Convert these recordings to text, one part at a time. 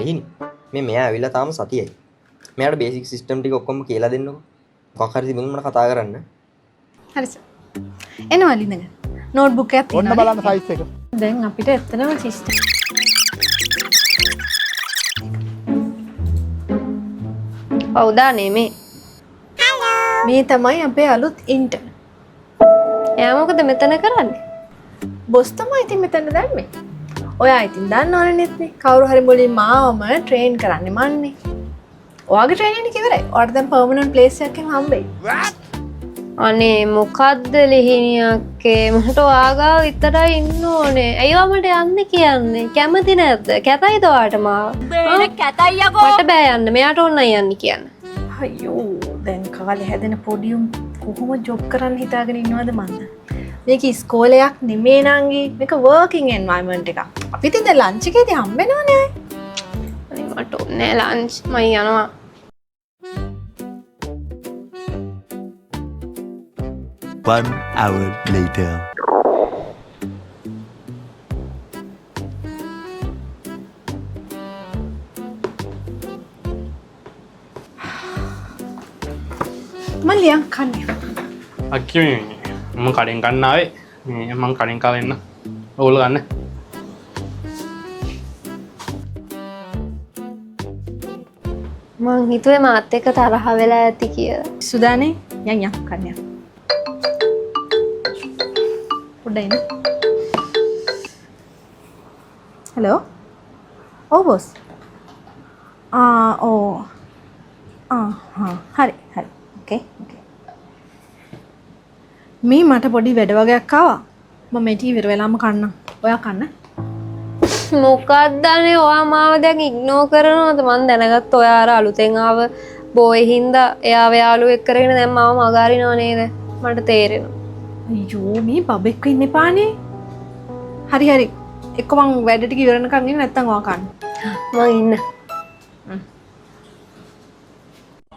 ලිහිනි මේ මෙයා ඇවිල්ලා තාම සතියයි. මෙයාට බේසික් සිස්ටම් ටික ඔක්කොම කියලා දෙන්නකෝ. මොකක් හරි තිබුණොත් මට කතා කරන්න. හරි සර්. එනවා ලිඳගෙන. නෝට්බුක් එකක් තියෙනවා. ඔන්න බලන්න සයිස් එක. දැන් අපිට එතනම සිස්ටම්. කවුදානේ මේ? මේ තමයි අපේ අලුත් ඉන්ටර්න්. එයා මොකද මෙතන කරන්නේ? බොස් තමයි ඉතින් මෙතන දැම්මේ. ඔයා ඉතින් දන්නවනේ නේ කවුරු හරි මුලින් මාවම ට්‍රේන් කරන්නේ මන්නේ. ඔයාගේ ට්‍රේනින් එක ඉවරයි. ඔයාට දැන් පර්මනන්ට් ප්ලේස් එකක් එහෙම හම්බෙයි. අනේ මොකද්ද ලිහිනියක්කේ මට ඔයාගාව විතරයි ඉන්න ඕනේ. ඇයිවා මට යන්න කියන්නේ? කැමති නැද්ද? කැතයිද ඔයාට මාව? කැතයි යකෝ. මට බෑ යන්න. මෙයාට ඕනයි යන්න කියන්න. අයියෝ දැන් කාලේ හැදෙන පොඩියුම් කොහොම ජොබ් කරන්න හිතාගෙන ඉන්නවද මන්ද? මේක ඉස්කෝලයක් නෙමේ නංගි. මේක වර්කින් එන්වයරන්මන්ට් එකක්. අපි ඉතින් දැන් ලන්ච් එකේදී හම්බෙනවනේ අය. අනේ මට ඕනේ ලන්ච්. මම යනවා. One hour later. මම ලියන් කන්නේ. අක්කි මම කඩෙන් ගන්න ආවේ. මේ මම කඩෙන් කාවෙන්න. ඕගොල්ලෝ ගන්න. මං හිතුවේ මාත් එක්ක තරහ වෙලා ඇති කියලා. සුදානේ යන් කන්නේ. පොඩ්ඩයි නේ. හලෝ. ඔව් බොස්. ඕ. හරි. ඕකේ. මේ මට පොඩි වැඩ වගේක් ආවා. මම මේ ටීවී ඉවර වෙලාම කන්නම්. ඔයා කන්න. මොකක්ද අනේ ඔයා මාව දැන් ඉග්නෝ කරනවද? මං දැනගත්ත ඔයා අර අලුතෙන් ආව බෝයි හින්දා එයාව යාළුවෙක් කරගෙන දැන් මාව මගහරිනව නේද? මට තේරෙනවා. අයියෝ මේ බබෙක් වෙන්න එපානේ. හරි. එක්ක මං වැඩ ටික ඉවරනකන් ඉන්න නැත්තම් ඔයා කන්න. මං ඉන්න.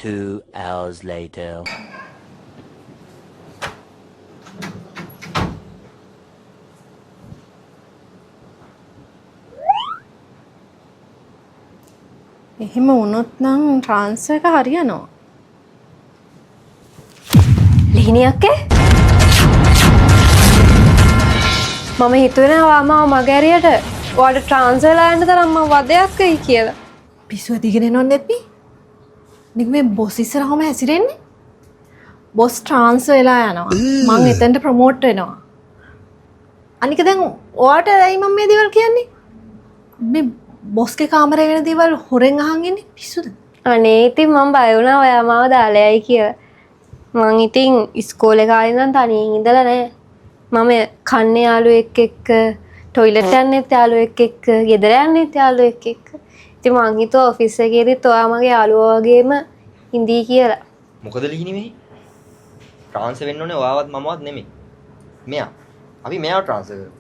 2 hours later. එහෙම වුණොත් නම් ට්‍රාන්ස්ෆර් එක හරියනවා. ලිහිනියක්කේ? මම හිතුවේ නෑ ඔයා මාව මගහැරියට ඔයාට ට්‍රාන්ස්ෆර් වෙලා යන්න තරම් මම වදයක් වෙයි කියලා. පිස්සුව දිගෙන එනවද නැත්පි? නික මේ බොස් ඉස්සරහම හැසිරෙන්නේ? බොස් ට්‍රාන්ස්ෆර් වෙලා යනවා. මං එතනට ප්‍රොමෝට් වෙනවා. අනික දැන් ඔයාට ඇයි මම මේ දේවල් කියන්නේ? මේ බොස්ගේ කාමරේ වෙන දේවල් හොරෙන් අහන් ඉන්නේ පිස්සුද? අනේ ඉතින් මම බය වුණා ඔයා මාව දාලා යයි කියලා. මං ඉතින් ඉස්කෝලේ කාලේ ඉඳන් තනියෙන් ඉඳලා නෑ. මම කන්නේ යාළුවෙක් එක්ක, টয়ලට් යන්නෙත් යාළුවෙක් එක්ක, ගෙදර යන්නෙත් යාළුවෙක් එක්ක. ඉතින් මං හිතුවා ඔෆිස් එකේදීත් ඔයා මගේ යාළුවා වගේම ඉඳී කියලා. මොකද ලිහිනි මේ? ට්‍රාන්ස්ෆර් වෙන්න ඕනේ ඔයාවත් මමවත් නෙමෙයි. මෙයා. අපි මෙයාව ට්‍රාන්ස්ෆර් කරමු.